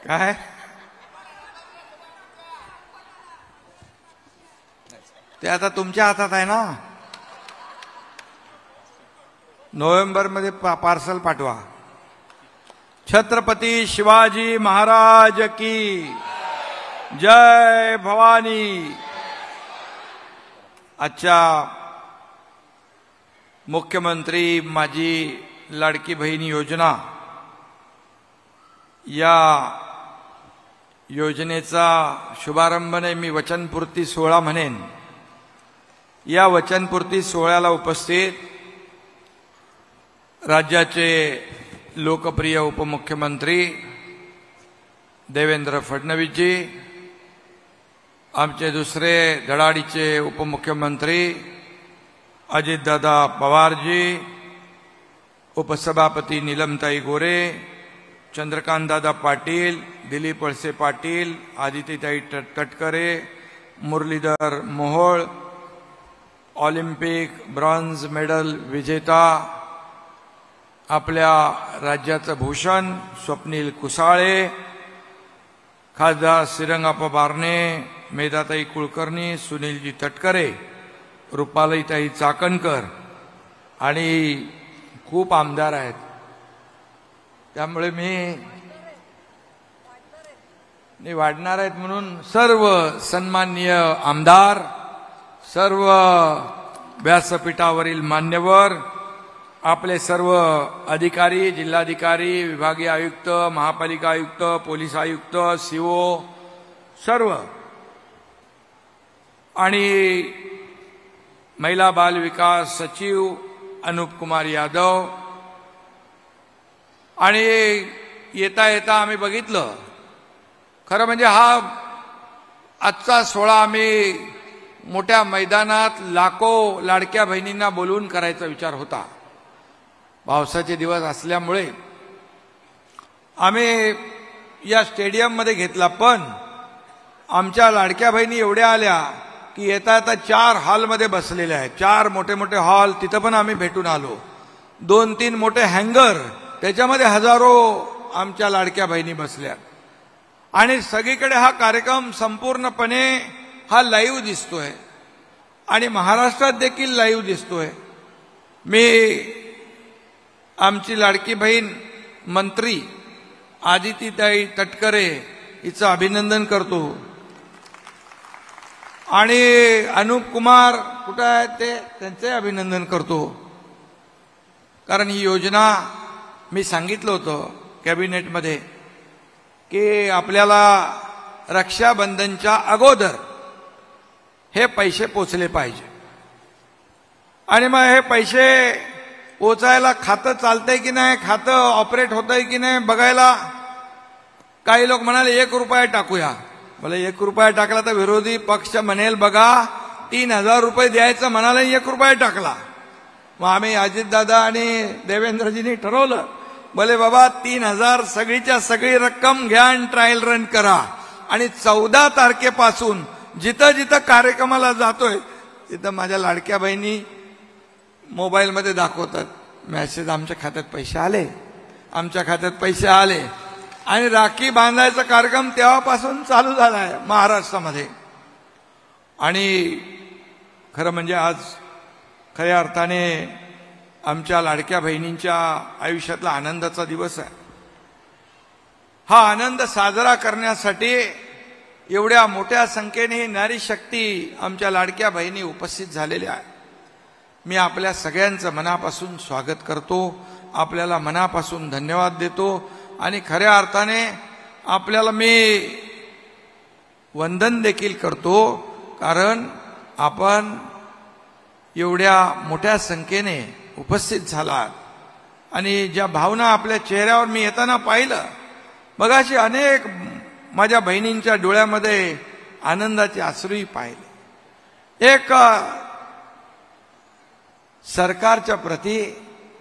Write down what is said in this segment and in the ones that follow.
काय ते आता तुमच्या हातात आहे ना. नोव्हेंबरमध्ये पार्सल पाठवा. छत्रपती शिवाजी महाराज की जय भवानी. आजच्या मुख्यमंत्री माझी लाडकी बहीण योजना या योजनेचा शुभारंभ नाही, मी वचनपूर्ती सोहळा म्हणेन. या वचनपूर्ती सोहळ्याला उपस्थित राज्याचे लोकप्रिय उपमुख्यमंत्री देवेंद्र फडणवीसजी, आमचे दुसरे धडाडीचे उपमुख्यमंत्री अजितदादा पवारजी, उपसभापती नीलमताई गोरे, चंद्रकांतदादा पाटील, दिलीप वळसे पाटील, आदितीताई Tatkare, Muralidhar Mohol, Olympic bronze medal विजेता, आपल्या राज्याचं भूषण स्वप्नील कुसाळे, खासदार श्रीरंगाप्पा बारणे, मेधाताई कुलकर्णी, सुनीलजी तटकरे, रुपालीताई चाकणकर आणि खूप आमदार आहेत. त्यामुळे मी वाढणार आहेत म्हणून सर्व सन्माननीय आमदार, सर्व व्यासपीठावरील मान्यवर, आपले सर्व अधिकारी, जिल्हाधिकारी, विभागीय आयुक्त, महापालिका आयुक्त, पोलीस आयुक्त, सीओ सर्व, आणि महिला बाल विकास सचिव अनुप कुमार यादव. आणि येता येता आम्ही बघितलं, खरं म्हणजे हा आजचा सोहळा आम्ही मोठ्या मैदानात लाखो लाडक्या बहिणींना बोलवून करायचा विचार होता. पावसाचे दिवस असल्यामुळे आम्ही या स्टेडियममध्ये घेतला, पण आमच्या लाडक्या बहिणी एवढ्या आल्या की येता येता 4 हॉलमध्ये बसलेल्या आहेत. 4 मोठे मोठे हॉल, तिथं पण आम्ही भेटून आलो. 2-3 मोठे हँगर, त्याच्यामध्ये हजारो आमच्या लाडक्या बहिणी बसल्या. आणि सगळीकडे हा कार्यक्रम संपूर्णपणे हा लाईव्ह दिसतोय आणि महाराष्ट्रात देखील लाईव्ह दिसतोय. मी आमची लाडकी बहीण मंत्री आदितीताई तटकरे हिचं अभिनंदन करतो. आणि अनुप कुमार कुठं आहेत ते, त्यांचे अभिनंदन करतो. कारण ही योजना मी सांगितलं होतं कॅबिनेटमध्ये की आपल्याला रक्षाबंधनच्या अगोदर हे पैसे पोचले पाहिजे. आणि मग हे पैसे पोचायला खातं चालतंय की नाही, खातं ऑपरेट होतंय की नाही बघायला काही लोक म्हणाले 1 रुपया टाकूया. बोले 1 रुपया टाकला तर विरोधी पक्ष म्हणेल बघा 3000 रुपये द्यायचं म्हणाला, 1 रुपया टाकला. मग आम्ही अजितदादा आणि देवेंद्रजींनी ठरवलं, बोले बाबा 3000 सगळीच्या सगळी रक्कम घ्या आणि ट्रायल रन करा. आणि 14 तारखेपासून जिथं जिथं कार्यक्रमाला जातोय तिथं माझ्या लाडक्या बहिणी मोबाईलमध्ये दाखवतात मेसेज, आमच्या खात्यात पैसे आले, आमच्या खात्यात पैसे आले. आणि राखी बांधायचा कार्यक्रम तेव्हापासून चालू झाला आहे महाराष्ट्रामध्ये. आणि खरं म्हणजे आज खऱ्या अर्थाने आमच्या लाडक्या बहिणींच्या आयुष्यातला आनंदाचा दिवस आहे. हा आनंद साजरा करण्यासाठी एवढ्या मोठ्या संख्येने नारी शक्ती आमच्या लाडक्या बहिणी उपस्थित झालेल्या आहेत. मी आपल्या सगळ्यांचं मनापासून स्वागत करतो, आपल्याला मनापासून धन्यवाद देतो. आणि खऱ्या अर्थाने आपल्याला मी वंदन देखील करतो, कारण आपण एवढ्या मोठ्या संख्येने उपस्थित झालात. आणि ज्या भावना आपल्या चेहऱ्यावर मी येताना पाहिलं, बघा अशी अनेक माझ्या बहिणींच्या डोळ्यामध्ये आनंदाचे अश्रूही पाहिले. एक सरकारच्या प्रती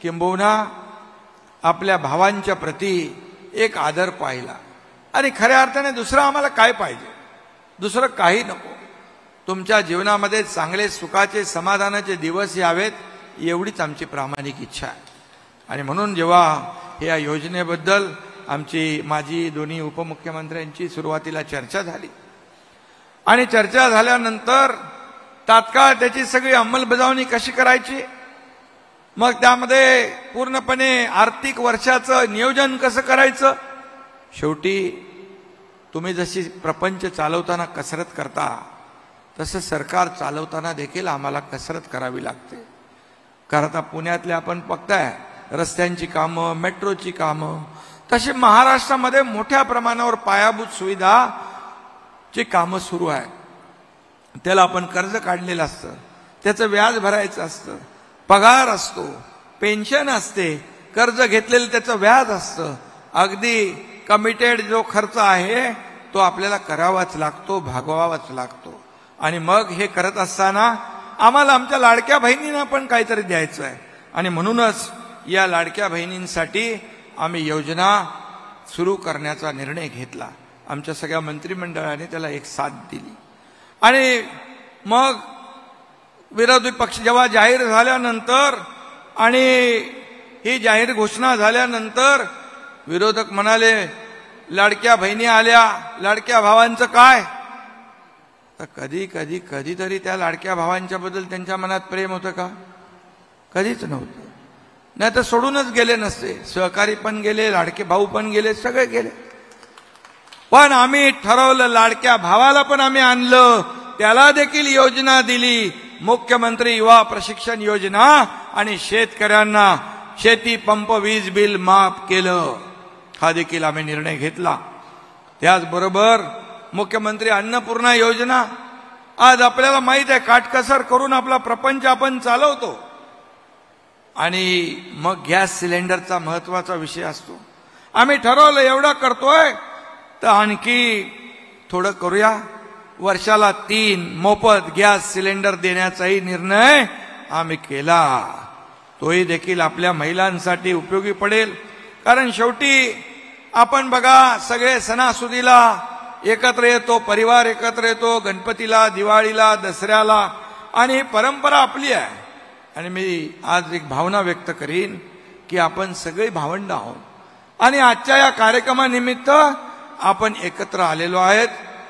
किंबहुना आपल्या भावांच्या प्रती एक आदर पाहिला. आणि खऱ्या अर्थाने दुसरं आम्हाला काय पाहिजे, दुसरं काही नको. तुमच्या जीवनामध्ये चांगले सुखाचे समाधानाचे दिवस यावेत एवढीच आमची प्रामाणिक इच्छा आहे. आणि म्हणून जेव्हा या योजनेबद्दल आमची माझी दोन्ही उपमुख्यमंत्र्यांची सुरुवातीला चर्चा झाली आणि चर्चा झाल्यानंतर तात्काळ त्याची सगळी अंमलबजावणी कशी करायची, मग त्यामध्ये पूर्णपणे आर्थिक वर्षाचं नियोजन कसं करायचं. शेवटी तुम्ही जशी प्रपंच चालवताना कसरत करता तसं सरकार चालवताना देखील आम्हाला कसरत करावी लागते. कारण आता पुण्यातले आपण बघताय रस्त्यांची कामं, मेट्रोची कामं, तशी महाराष्ट्रामध्ये मोठ्या प्रमाणावर पायाभूत सुविधाची कामं सुरू आहे. त्याला आपण कर्ज काढलेलं असतं, त्याचं व्याज भरायचं असतं, पगार असतो, पेन्शन असते, कर्ज घेतलेलं त्याचं व्याज असतं. अगदी कमिटेड जो खर्च आहे तो आपल्याला करावाच लागतो, भागवावाच लागतो. आणि मग हे करत असताना आम्हाला आमच्या लाडक्या बहिणींना पण काहीतरी द्यायचं आहे आणि म्हणूनच या लाडक्या बहिणींसाठी आम्ही योजना सुरू करण्याचा निर्णय घेतला. आमच्या सगळ्या मंत्रिमंडळाने त्याला एक साथ दिली आणि मग विरोधी पक्ष जेव्हा जाहीर झाल्यानंतर आणि ही जाहीर घोषणा झाल्यानंतर विरोधक म्हणाले लाडक्या बहिणी आल्या, लाडक्या भावांचं काय. तर कधीतरी त्या लाडक्या भावांच्या बद्दल त्यांच्या मनात प्रेम होतं का? कधीच नव्हतं. नाही तर सोडूनच गेले नसते. सहकारी पण गेले, लाडके भाऊ पण गेले, सगळे गेले. पण आम्ही ठरवलं लाडक्या भावाला पण आम्ही आणलं, त्याला देखील योजना दिली, मुख्यमंत्री युवा प्रशिक्षण योजना, आणि शेतकऱ्यांना शेती पंप वीज बिल माफ केलं. हा देखील आम्ही निर्णय घेतला. त्याचबरोबर मुख्यमंत्री अन्नपूर्णा योजना, आज आपल्याला माहित आहे काटकसर करून आपला प्रपंच आपण चालवतो. आणि मग गॅस सिलेंडरचा महत्वाचा विषय असतो. आम्ही ठरवलं एवढा करतोय तर आणखी थोडं करूया, वर्षाला 3 मोफत गॅस सिलेंडर देण्याचाही निर्णय आम्ही केला. तोही देखील आपल्या महिलांसाठी उपयोगी पडेल. कारण शेवटी आपण बघा सगळे सणासुदीला एकत्र येतो, परिवार एकत्र येतो, गणपतीला, दिवाळीला, दसऱ्याला, आणि परंपरा आपली आहे. आणि मी आज एक भावना व्यक्त करीन की आपण सगळे भावंड आहोत आणि आजच्या या कार्यक्रमानिमित्त आपण एकत्र आलेलो आहेत,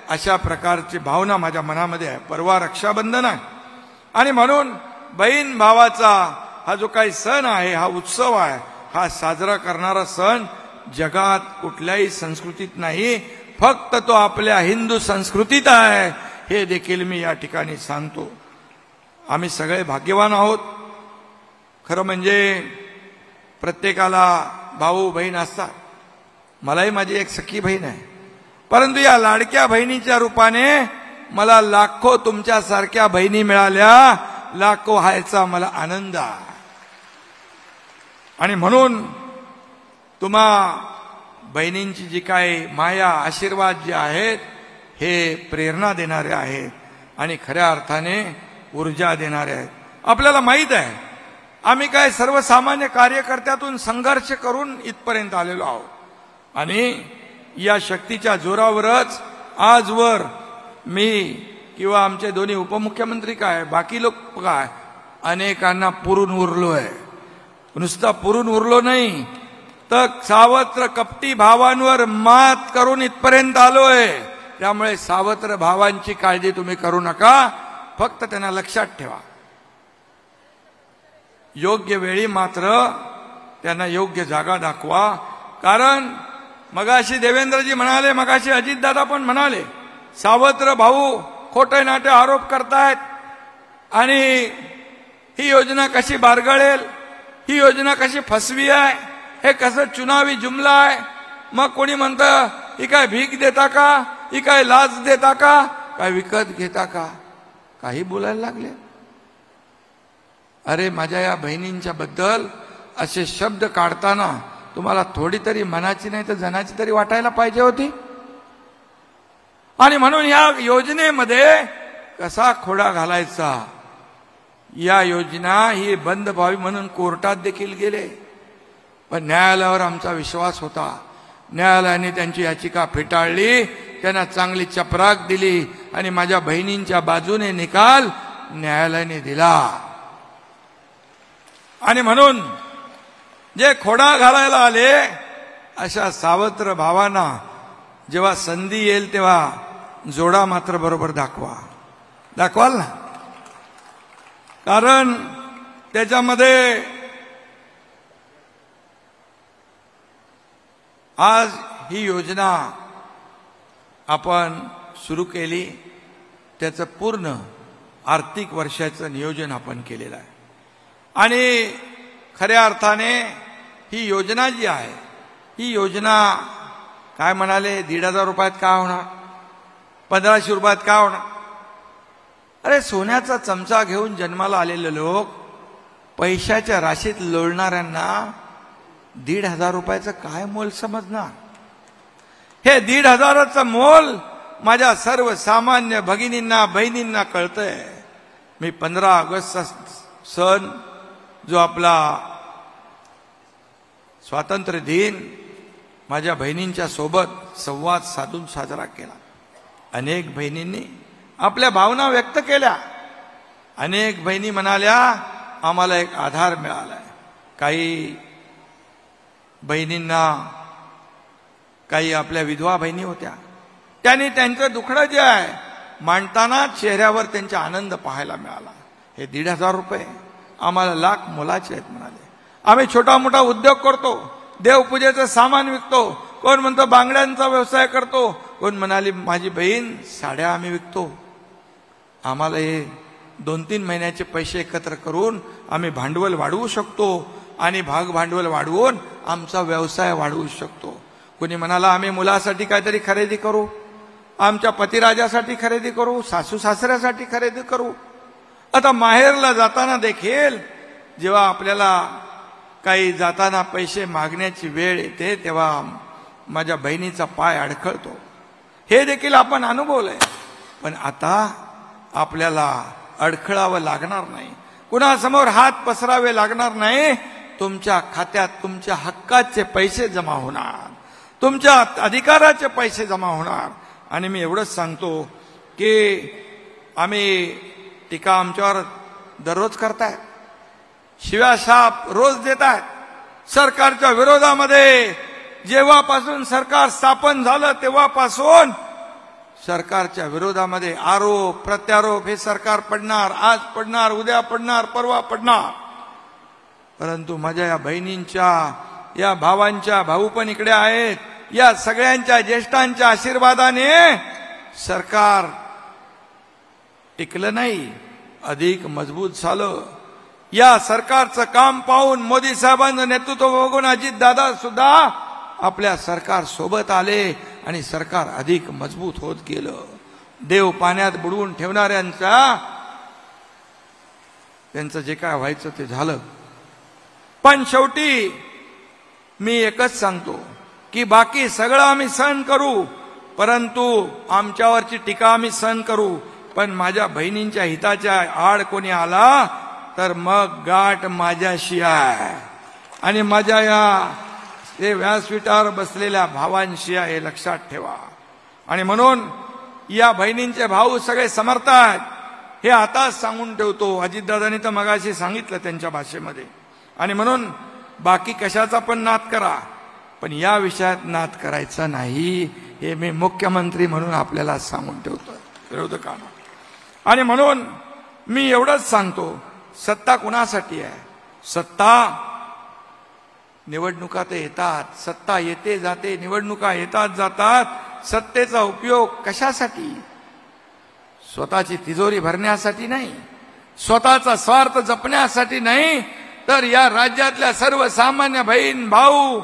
अशा प्रकारची भावना माझ्या मनामध्ये आहे. परवा रक्षाबंधन आहे आणि म्हणून बहीण भावाचा हा जो काही सण आहे, हा उत्सव आहे, हा साजरा करणारा सण जगात कुठल्याही संस्कृतीत नाही, फक्त तो आपल्या हिंदू संस्कृतीत आहे, हे देखील मी या ठिकाणी सांगतो. आम्ही सगळे भाग्यवान आहोत. खरं म्हणजे प्रत्येकाला भाऊ बहीण असतात. मलाही माझी एक सख्खी बहीण आहे, परंतु या लाडक्या बहिणीच्या रूपाने मला लाखो तुमच्यासारख्या बहिणी मिळाल्या, लाखो हायचा मला आनंद आहे. आणि म्हणून तुम्हा बहिणींची जी काही माया आशीर्वाद जे आहेत हे प्रेरणा देणारे आहेत आणि खऱ्या अर्थाने ऊर्जा देणारे आहेत. आपल्याला माहित आहे आम्ही काय सर्वसामान्य कार्यकर्त्यातून संघर्ष करून इथपर्यंत आलेलो आहोत आणि या शक्तीच्या जोरावरच आजवर मी किंवा आमचे दोन्ही उपमुख्यमंत्री काय, बाकी लोक काय, अनेकांना पुरून उरलोय. नुसता पुरून उरलो नाही तर सावत्र कपटी भावांवर मात करून इथपर्यंत आलोय. त्यामुळे सावत्र भावांची काळजी तुम्ही करू नका, फक्त त्यांना लक्षात ठेवा. योग्य वेळी मात्र त्यांना योग्य जागा दाखवा. कारण मगाशी देवेंद्रजी म्हणाले, मगाशी अजितदादा पण म्हणाले, सावत्र भाऊ खोटे नाटे आरोप करतायत आणि ही योजना कशी बारगळेल, ही योजना कशी फसवी आहे, हे कसं चुनावी जुमला आहे. मग कोणी म्हणतं ही काय भीक देता का, ही काय लाच देता का, काय विकत घेता का, काही बोलायला लागले. अरे माझ्या या बहिणींच्या बद्दल असे शब्द काढताना तुम्हाला थोडी तरी मनाची नाही तर जनाची तरी वाटायला पाहिजे होती. आणि म्हणून या योजनेमध्ये कसा खोडा घालायचा, या योजना ही बंद व्हावी म्हणून कोर्टात देखील गेले, पण न्यायालयावर आमचा विश्वास होता. न्यायालयाने त्यांची याचिका फेटाळली, त्यांना चांगली चपराक दिली आणि माझ्या बहिणींच्या बाजूने निकाल न्यायालयाने दिला. आणि म्हणून जे खोडा घालायला आले अशा सावत्र भावांना जेव्हा संधी येईल तेव्हा जोडा मात्र बरोबर दाखवाल ना. कारण त्याच्यामध्ये आज ही योजना आपण सुरू केली, त्याचं पूर्ण आर्थिक वर्षाचं नियोजन आपण केलेलं आहे. आणि खऱ्या अर्थाने ही योजना जी आहे, ही योजना काय म्हणाले 1,500 रुपयात का होणार, 1,500 रुपयात का होणार. अरे सोन्याचा चमचा घेऊन जन्माला आलेले लोक पैशाच्या राशीत लोळणाऱ्यांना 1,500 रुपयाचं काय मोल समजणार. हे 1,500चं मोल माझ्या सर्वसामान्य भगिनींना बहिणींना कळतंय. मी 15 ऑगस्टचा सण जो आपला स्वातंत्र्य दिन माझ्या बहिणींच्या सोबत संवाद साधून साजरा केला. अनेक बहिणींनी आपल्या भावना व्यक्त केल्या. अनेक बहिणी म्हणाल्या आम्हाला एक आधार मिळालाय. काही बहिणींना, काही आपल्या विधवा बहिणी होत्या, त्यांनी त्यांचं दुखणं जे आहे मांडताना चेहऱ्यावर त्यांचा आनंद पाहायला मिळाला. हे 1,500 रुपये आम्हाला लाख मोलाचे आहेत म्हणाले. आम्ही छोटा मोठा उद्योग करतो, देवपूजेचं सामान विकतो, कोण म्हणतो बांगड्यांचा व्यवसाय करतो, कोण म्हणाली माझी बहीण साड्या आम्ही विकतो. आम्हाला हे 2-3 महिन्याचे पैसे एकत्र करून आम्ही भांडवल वाढवू शकतो आणि भाग भांडवल वाढवून आमचा व्यवसाय वाढवू शकतो. कोणी म्हणाला आम्ही मुलासाठी काहीतरी खरेदी करू, आमच्या पतिराजासाठी खरेदी करू, सासू सासऱ्यासाठी खरेदी करू. आता माहेरला जाताना देखील जेव्हा आपल्याला काही जाताना पैसे मागण्याची वेळ येते तेव्हा माझ्या बहिणीचा पाय अडखळतो. हे देखील आपण अनुभवलंय. पण आता आपल्याला अडखळावं लागणार नाही, कुणासमोर हात पसरावे लागणार नाही. तुमच्या खात्यात तुमच्या हक्काचे पैसे जमा होणार, तुमच्या अधिकाराचे पैसे जमा होणार. आणि मी एवढंच सांगतो की आम्ही टीका आमच्यावर दररोज करतायत, शिव्याशाप रोज देतायत. सरकारच्या विरोधामध्ये जेव्हापासून सरकार स्थापन झालं तेव्हापासून सरकारच्या विरोधामध्ये आरोप प्रत्यारोप हे सरकार पडणार, आज पडणार, उद्या पडणार, परवा पडणार. परंतु माझ्या या बहिणींच्या, या भावांच्या, भाऊ पण इकडे आहेत, या सगळ्यांच्या ज्येष्ठांच्या आशीर्वादाने सरकार टिकलं नाही, अधिक मजबूत झालं. या सरकारचं काम पाहून मोदी साहेबांचं नेतृत्व बघून अजितदादा सुद्धा आपल्या सरकार सोबत आले आणि सरकार अधिक मजबूत होत गेलं. देव पाण्यात बुडवून ठेवणाऱ्यांचा त्यांचं जे काय व्हायचं ते झालं. पण शेवटी मी एकच सांगतो की बाकी सगळं आम्ही सहन करू, परंतु आमच्यावरची टीका आम्ही सहन करू, पण माझ्या बहिणींच्या हिताच्या आड कोणी आला तर मग गाठ माझ्याशी आहे आणि माझ्या या ते व्यासपीठावर बसलेल्या भावांशी आहे, हे लक्षात ठेवा. आणि म्हणून या बहिणींचे भाऊ सगळे समर्थ आहेत हे आताच सांगून ठेवतो. अजितदादांनी तर मगाशी सांगितलं त्यांच्या भाषेमध्ये. आणि म्हणून बाकी कशाचा पण नाद करा, पण या विषयात नाद करायचा नाही, हे मी मुख्यमंत्री म्हणून आपल्याला सांगून ठेवतो विरोधकांना. आणि म्हणून मी एवढंच सांगतो, सत्ता कुणासाठी आहे? सत्ता निवडणुका ते येतात, सत्ता येते जाते, निवडणुका येतात जातात. सत्तेचा उपयोग कशासाठी? स्वतःची तिजोरी भरण्यासाठी नाही, स्वतःचा स्वार्थ जपण्यासाठी नाही, तर या राज्यातल्या सर्वसामान्य बहीण भाऊ,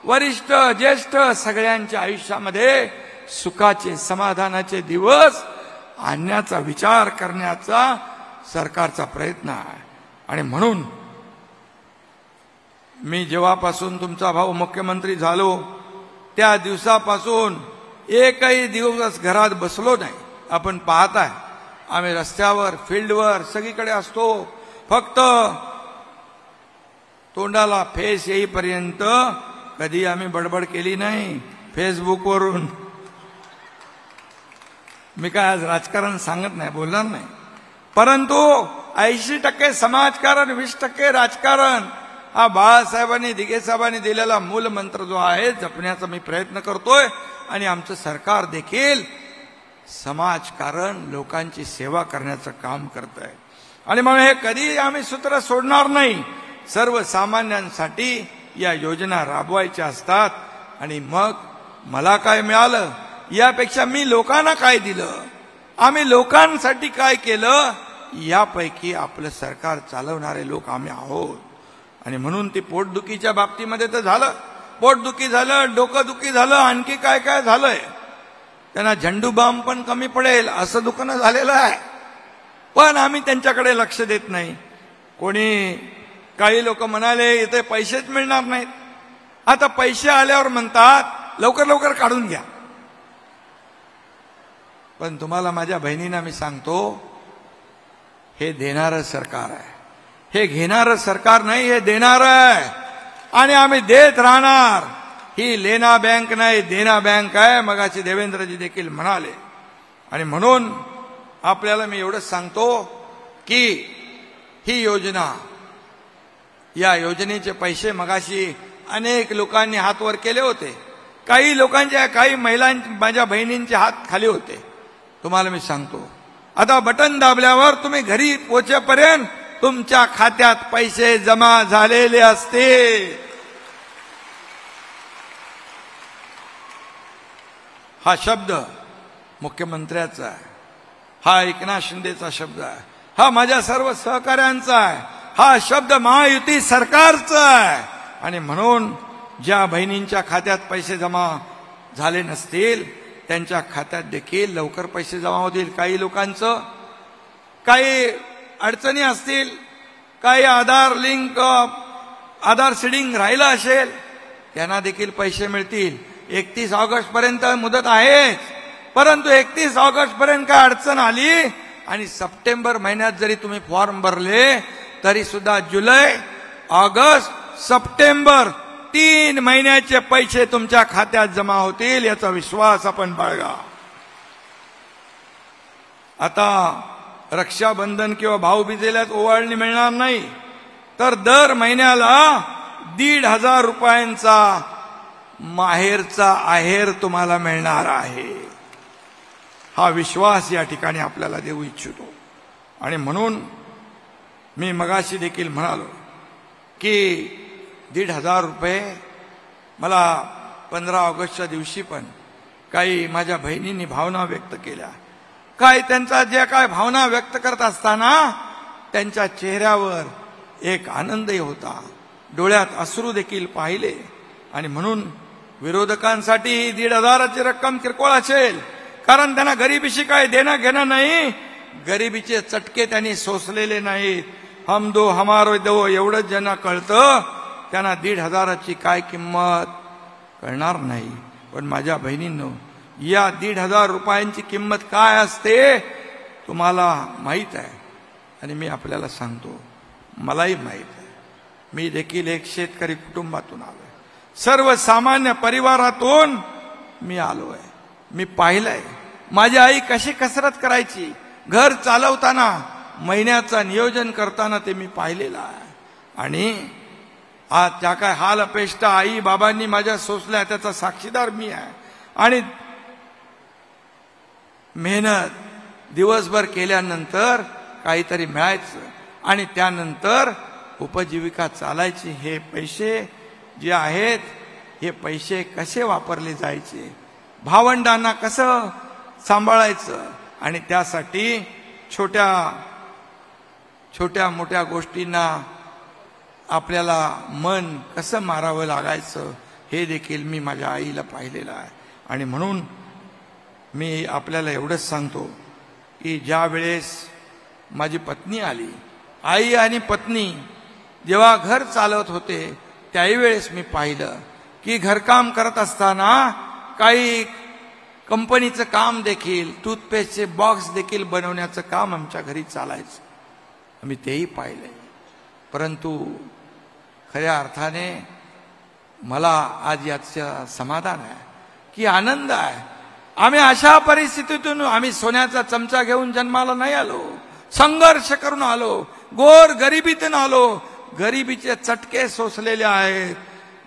वरिष्ठ ज्येष्ठ सगळ्यांच्या आयुष्यामध्ये सुखाचे समाधानाचे दिवस आणण्याचा विचार करण्याचा सरकारचा प्रयत्न आहे. आणि म्हणून मी जेव्हापासून तुमचा भाऊ मुख्यमंत्री झालो त्या दिवसापासून एकही दिवस घरात बसलो नाही. आपण पाहताय आम्ही रस्त्यावर, फील्डवर सगळीकडे असतो. फक्त तोंडाला फेस येईपर्यंत कधी आम्ही बडबड केली नाही फेसबुकवरून. मी काय आज राजकारण सांगत नाही, बोलणार नाही, परंतु 80% समाजकारण, 20% राजकारण हा बाळासाहेबांनी दिघे साहेबांनी दिलेला मूल मंत्र जो आहे जपण्याचा मी प्रयत्न करतोय आणि आमचं सरकार देखील समाजकारण लोकांची सेवा करण्याचं काम करत आहे आणि म्हणून हे कधी आम्ही सूत्र सोडणार नाही. सर्वसामान्यांसाठी या योजना राबवायच्या असतात आणि मग मला काय मिळालं यापेक्षा मी लोकांना काय दिलं, आम्ही लोकांसाठी काय केलं, यापैकी आपलं सरकार चालवणारे लोक आम्ही आहोत. आणि म्हणून ती पोटदुखीच्या बाबतीमध्ये तर झालं, पोटदुखी झालं, डोकंदुखी झालं, आणखी काय काय झालंय. त्यांना झंडू बाम पण कमी पडेल असं दुकानं झालेलं आहे, पण आम्ही त्यांच्याकडे लक्ष देत नाही. कोणी काही लोक म्हणाले इथे पैसेच मिळणार नाहीत. आता पैसे आल्यावर म्हणतात लवकर लवकर काढून घ्या. पण तुम्हाला माझ्या बहिणींना मी सांगतो, हे देणारं सरकार आहे, हे घेणारं सरकार नाही, हे देणारं आहे आणि आम्ही देत राहणार. ही लेना बँक नाही, देना बँक आहे, मगाची देवेंद्रजी देखील म्हणाले. आणि म्हणून आपल्याला मी एवढंच सांगतो की ही योजना, या योजनेचे पैसे मगाशी अनेक लोकांनी हात वर केले होते, काही लोकांच्या, काही महिलांच्या, माझ्या बहिणींचे हात खाली होते. तुम्हाला मी सांगतो, आता बटन दाबल्यावर तुम्ही घरी पोहोचेपर्यंत तुमच्या खात्यात पैसे जमा झालेले असते. हा शब्द मुख्यमंत्र्याचा आहे, हा एकनाथ शिंदेचा शब्द आहे, हा माझ्या सर्व सहकाऱ्यांचा आहे, हा शब्द महायुती सरकारचा आहे. आणि म्हणून ज्या बहिणींच्या खात्यात पैसे जमा झाले नसतील त्यांच्या खात्यात देखील लवकर पैसे जमा होतील. काही लोकांचं काही अडचणी असतील, काही आधार लिंक, आधार सीडिंग राहिलं असेल, त्यांना देखील पैसे मिळतील. 31 ऑगस्ट पर्यंत मुदत आहे, परंतु 31 ऑगस्ट पर्यंत काय अडचण आली आणि सप्टेंबर महिन्यात जरी तुम्ही फॉर्म भरले तरी सुद्धा जुलै, ऑगस्ट, सप्टेंबर 3 महिन्याचे पैसे तुमच्या खात्यात जमा होतील, याचा विश्वास आपण बाळगा. आता रक्षाबंधन किंवा भाऊबीजेला ओवाळणी मिळणार नाही, तर दर महिन्याला 1,500 रुपयांचा माहेरचा आहेर तुम्हाला मिळणार आहे. हा विश्वास या ठिकाणी आपल्याला देऊ इच्छितो. आणि म्हणून मी मगाशी देखील म्हणालो की 1,500 रुपये मला 15 ऑगस्टच्या दिवशी पण काही माझ्या बहिणींनी भावना व्यक्त केल्या. काय त्यांचा जे काय भावना व्यक्त करत असताना त्यांच्या चेहऱ्यावर एक आनंदही होता, डोळ्यात अश्रू देखील पाहिले. आणि म्हणून विरोधकांसाठी 1,500ची रक्कम किरकोळ असेल, कारण त्यांना गरिबीशी काय देणं घेणं नाही, गरिबीचे चटके त्यांनी सोसलेले नाहीत. हम दो हमारो दो एवढंच ज्यांना कळतं त्यांना 1,500ची काय किंमत कळणार नाही. पण माझ्या बहिणींनो, या 1,500 रुपयांची किंमत काय असते तुम्हाला माहीत आहे. आणि मी आपल्याला सांगतो, मलाही माहीत आहे. मी देखील एक शेतकरी कुटुंबातून आलोय, सर्वसामान्य परिवारातून मी आलोय. मी पाहिलंय माझी आई कशी कसरत करायची, घर चालवताना, महिन्याचं नियोजन करताना ते मी पाहिलेलं आहे. आणि आज त्या काय हाल अपेष्टा आई बाबांनी माझ्या सोसल्या त्याचा साक्षीदार मी आहे. आणि मेहनत दिवसभर केल्यानंतर काहीतरी मिळायचं आणि त्यानंतर उपजीविका चालायची. हे पैसे जे आहेत हे पैसे कसे वापरले जायचे, भावंडांना कसं सांभाळायचं, आणि त्यासाठी छोट्या छोट्या मोठ्या गोष्टींना आपल्याला मन कसं मारावं लागायचं हे देखील मी माझ्या आईला पाहिलेलं आहे. आणि म्हणून मी आपल्याला एवढंच सांगतो की ज्या वेळेस माझी पत्नी आली, आई आणि पत्नी जेव्हा घर चालवत होते त्याही वेळेस मी पाहिलं की घरकाम करत असताना काही कंपनीचं काम देखील, टूथपेस्टचे बॉक्स देखील बनवण्याचं काम आमच्या घरी चालायचं, आम्ही तेही पाहिलंय. परंतु खऱ्या अर्थाने मला आज याचं समाधान आहे की आनंद आहे. आम्ही अशा परिस्थितीतून, आम्ही सोन्याचा चमचा घेऊन जन्माला नाही आलो, संघर्ष करून आलो, गोर गरिबीतून आलो, गरिबीचे चटके सोसलेले आहेत,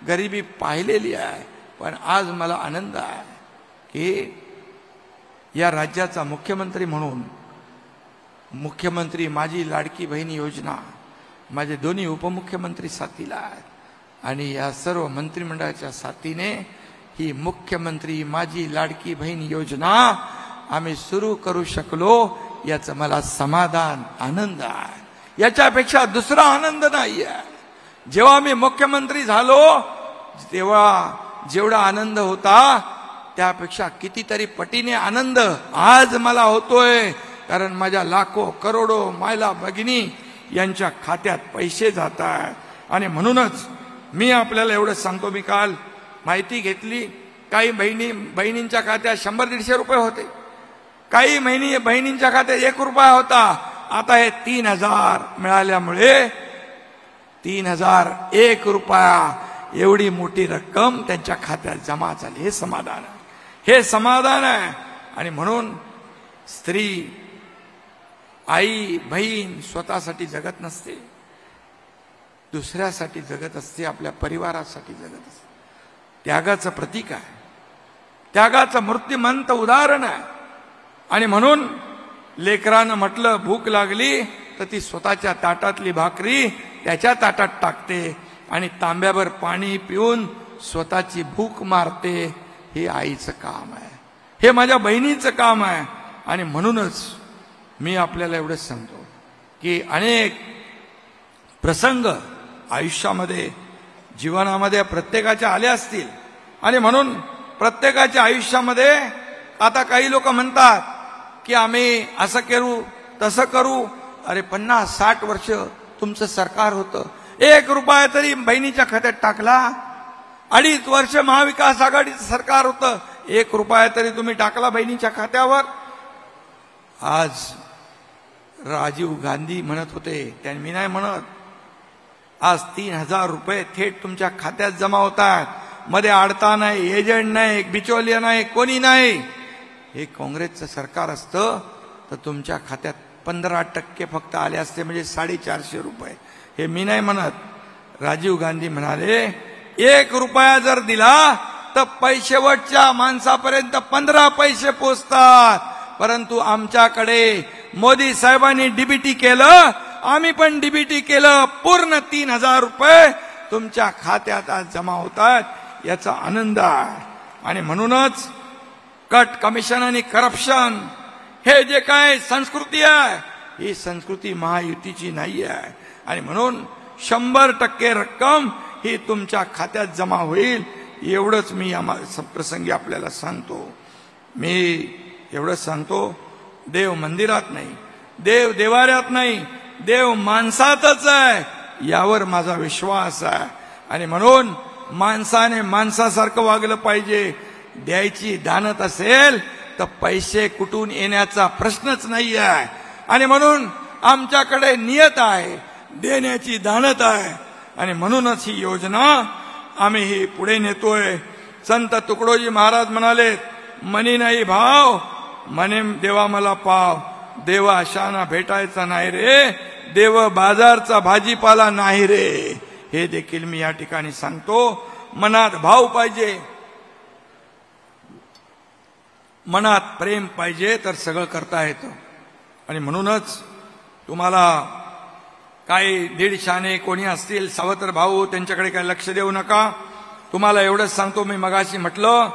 गरिबी पाहिलेली आहे. पण आज मला आनंद आहे की या राज्याचा मुख्यमंत्री म्हणून मुख्यमंत्री माझी लाडकी बहीण योजना, माझे दोन्ही उपमुख्यमंत्री साथीला आहेत आणि या सर्व मंत्रिमंडळाच्या साथीने ही मुख्यमंत्री माझी लाडकी बहीण योजना आम्ही सुरू करू शकलो, याचं मला समाधान, आनंद आहे. याच्यापेक्षा दुसरा आनंद नाही आहे. जेव्हा मी मुख्यमंत्री झालो तेव्हा जेवढा आनंद होता त्यापेक्षा कितीतरी पटीने आनंद आज मला होतोय. कारण माझ्या लाखो करोडो मायला भगिनी यांच्या खात्यात पैसे जात आहेत. आणि म्हणूनच मी आपल्याला एवढं सांगतो, मी काल माहिती घेतली, काही बहिणींच्या खात्यात 100-150 रुपये होते, काही बहिणींच्या खात्यात 1 रुपया होता. आता हे 3000 मिळाल्यामुळे 3001 रुपया एवढी मोठी रक्कम त्यांच्या खात्यात जमा झाली. हे समाधान आहे, हे समाधान आहे. आणि म्हणून स्त्री, आई, बहीण स्वतःसाठी जगत नसते, दुसऱ्यासाठी जगत असते, आपल्या परिवारासाठी जगत असते. त्यागाचं प्रतीक आहे, त्यागाचं मूर्तिमंत उदाहरण आहे. आणि म्हणून लेकरानं म्हटलं भूक लागली तर ती स्वतःच्या ताटातली भाकरी त्याच्या ताटात टाकते आणि तांब्याभर पाणी पिऊन स्वतःची भूक मारते. हे आईचं काम आहे, हे माझ्या बहिणीचं काम आहे. आणि म्हणूनच मी आपल्याला एवढंच सांगतो की अनेक प्रसंग आयुष्यामध्ये, जीवनामध्ये प्रत्येकाच्या आले असतील. आणि म्हणून प्रत्येकाच्या आयुष्यामध्ये आता काही लोक म्हणतात की आम्ही असं करू तसं करू. अरे 50-60 वर्ष तुमचं सरकार होतं, 1 रुपया तरी बहिणीच्या खात्यात टाकला. 2.5 वर्ष महाविकास आघाडीचं सरकार होतं, 1 रुपया तरी तुम्ही टाकला बहिणीच्या खात्यावर. आज राजीव गांधी म्हणत होते, त्यांनी मी नाही म्हणत, आज 3000 रुपये थेट तुमच्या खात्यात जमा होतात. मध्ये आडता नाही, एजंट नाही, बिचौलिया नाही, कोणी नाही. हे काँग्रेसचं सरकार असतं तर तुमच्या खात्यात 15% फक्त आले असते, म्हणजे 450 रुपये. हे मी नाही म्हणत. राजीव गांधी म्हणाले 1 रुपया जर दिला तर शेवटच्या माणसापर्यंत 15 पैसे पोचतात. परंतु आमच्याकडे मोदी साहेबांनी डीबीटी केलं, आम्ही पण डीबीटी केलं, पूर्ण 3000 रुपये तुमच्या खात्यात आज जमा होतात. याचा आनंद आहे. आणि म्हणूनच कट कमिशन आणि करप्शन हे जे काय संस्कृती आहे, ही संस्कृती महायुतीची नाही आहे. आणि म्हणून 100% रक्कम ही तुमच्या खात्यात जमा होईल, एवढंच मी प्रसंगी आपल्याला सांगतो. मी एवढंच सांगतो, देव मंदिरात नाही, देव देवाऱ्यात नाही, देव माणसातच आहे, यावर माझा विश्वास आहे. आणि म्हणून माणसाने माणसासारखं वागलं पाहिजे. द्यायची दानत असेल तर पैसे कुठून येण्याचा प्रश्नच नाही आहे. आणि म्हणून आमच्याकडे नियत आहे, देण्याची दानत आहे. आणि म्हणूनच ही योजना आम्ही ही पुढे नेतोय. संत तुकडोजी महाराज म्हणाले, मनी नाही भाव, मने देवा मला पाव. देव अशाना भेटायचा नाही रे, देव बाजारचा भाजीपाला नाही रे. हे देखील मी या ठिकाणी सांगतो. मनात भाव पाहिजे, मनात प्रेम पाहिजे, तर सगळं करता येतं. आणि म्हणूनच तुम्हाला काही दीडशाने कोणी असतील सावत्र भाऊ, त्यांच्याकडे काही लक्ष देऊ नका. तुम्हाला एवढंच सांगतो, मी मगाशी म्हटलं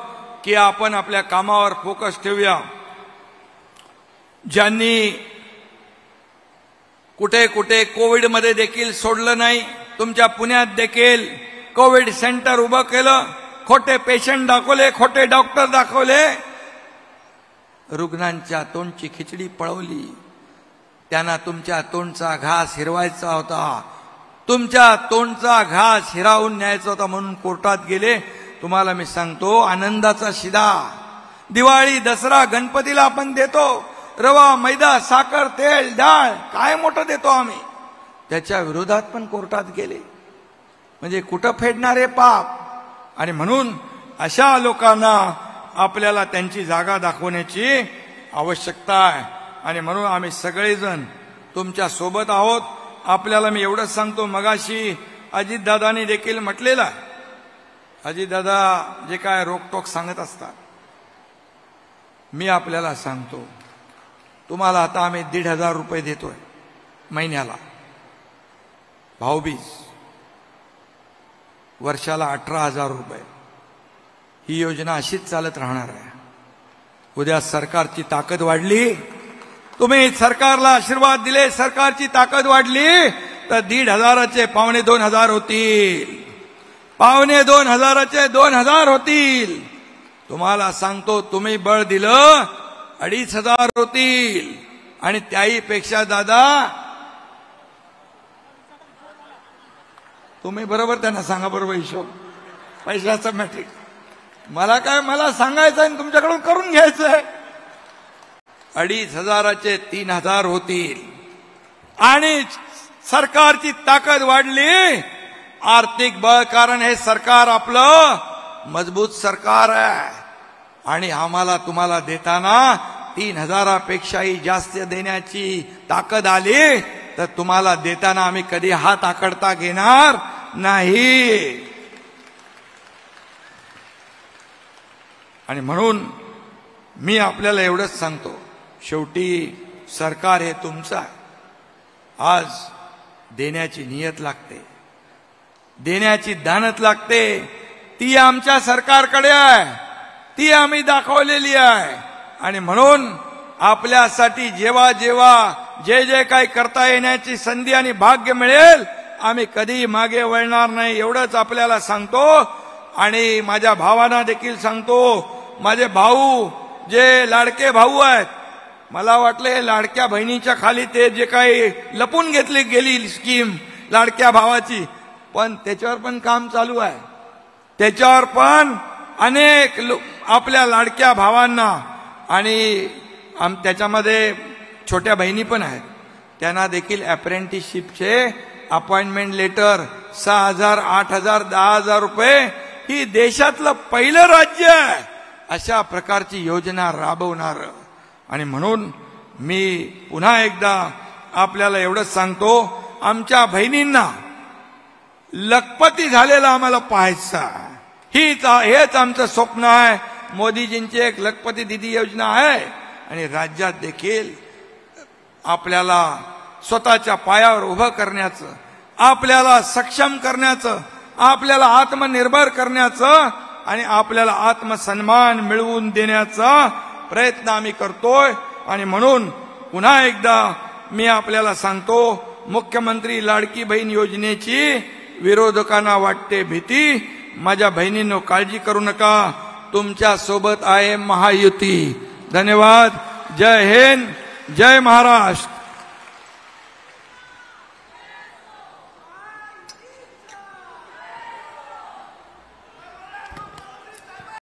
की आपण आपल्या कामावर फोकस ठेवूया. ज्यांनी कुठे कुठे कोविडमध्ये देखील सोडलं नाही, तुमच्या पुण्यात देखील कोविड सेंटर उभं केलं, खोटे पेशंट दाखवले, खोटे डॉक्टर दाखवले, रुग्णांच्या तोंडची खिचडी पळवली. त्यांना तुमच्या तोंडचा घास हिरवायचा होता, तुमच्या तोंडचा घास हिरावून न्यायचा होता, म्हणून कोर्टात गेले. तुम्हाला मी सांगतो, आनंदाचा शिदा दिवाळी, दसरा, गणपतीला आपण देतो, रवा, मैदा, साखर, तेल, डाळ, काय मोठं देतो आम्ही, त्याच्या विरोधात पण कोर्टात गेले. म्हणजे कुठं फेडणारे पाप. आणि म्हणून अशा लोकांना आपल्याला त्यांची जागा दाखवण्याची आवश्यकता आहे. आणि म्हणून आम्ही सगळेजण तुमच्या सोबत आहोत. आपल्याला मी एवढंच सांगतो, मगाशी अजितदादांनी देखील म्हटलेलं आहे. अजितदादा जे काय रोकटोक सांगत असतात, मी आपल्याला सांगतो, तुम्हाला आता आम्ही 1,500 रुपये देतोय महिन्याला, भाऊबीज, वर्षाला 18,000 रुपये. ही योजना अशीच चालत राहणार आहे. उद्या सरकारची ताकद वाढली, तुम्ही सरकारला आशीर्वाद दिले, सरकारची ताकद वाढली, तर 1,500चे 2,500 होतील, 2,500चे 2,000 होतील. तुम्हाला सांगतो, तुम्ही बळ दिलं 2,500 होतील. आणि त्याही पेक्षा दादा, तुम्ही बरोबर त्यांना सांगा, बरोबर हिशोब पैशाचा मॅट्रिक. मला काय, मला सांगायचं आणि तुमच्याकडून करून घ्यायचंय. 2,500चे 3,000 होतील. आणि सरकारची ताकद वाढली, आर्थिक बळ, कारण हे सरकार आपलं मजबूत सरकार आहे. आणि आम्हाला तुम्हाला देताना 3,000पेक्षाही जास्त देण्याची ताकद आली, तर तुम्हाला देताना आम्ही कधी हात आकडता घेणार नाही. आणि म्हणून मी आपल्याला एवढंच सांगतो, शेवटी सरकार हे तुमचं आहे. आज देण्याची नियत लागते, देण्याची दानत लागते, ती आमच्या सरकारकडे आहे, ती आम्ही दाखवलेली आहे. आणि म्हणून आपल्यासाठी जेव्हा जेव्हा जे जे काही करता येण्याची संधी आणि भाग्य मिळेल, आम्ही कधी मागे वळणार नाही, एवढंच आपल्याला सांगतो. आणि माझ्या भावांना देखील सांगतो, माझे भाऊ जे लाडके भाऊ आहेत, मला वाटले लाडक्या बहिणीच्या खाली ते जे काही लपून घेतली गेली स्कीम लाडक्या भावाची, पण त्याच्यावर पण काम चालू आहे. त्याच्यावर पण अनेक आपल्या लाडक्या भावांना, आणि त्याच्यामध्ये छोट्या बहिणी पण आहेत, त्यांना देखील अप्रेंटिसशिपचे अपॉइंटमेंट लेटर 6,000, 8,000, 10,000 रुपये, ही देशातलं पहिलं राज्य आहे अशा प्रकारची योजना राबवणार. आणि म्हणून मी पुन्हा एकदा आपल्याला एवढंच सांगतो, आमच्या बहिणींना लखपती झालेला आम्हाला पाहायचा, हेच आमचं स्वप्न आहे. मोदीजींची एक लखपती दिदी योजना आहे. आणि राज्यात देखील आपल्याला स्वतःच्या पायावर उभं करण्याचं, आपल्याला सक्षम करण्याचं, आपल्याला आत्मनिर्भर करण्याचं आणि आपल्याला आत्मसन्मान मिळवून देण्याचा प्रयत्न आम्ही करतोय. आणि म्हणून पुन्हा एकदा मी आपल्याला सांगतो, मुख्यमंत्री लाडकी बहीण योजनेची विरोधकांना वाटते भीती. माझ्या बहिणींनो, काळजी करू नका, तुमच्या सोबत आहे महायुती. धन्यवाद. जय हिंद, जय महाराष्ट्र.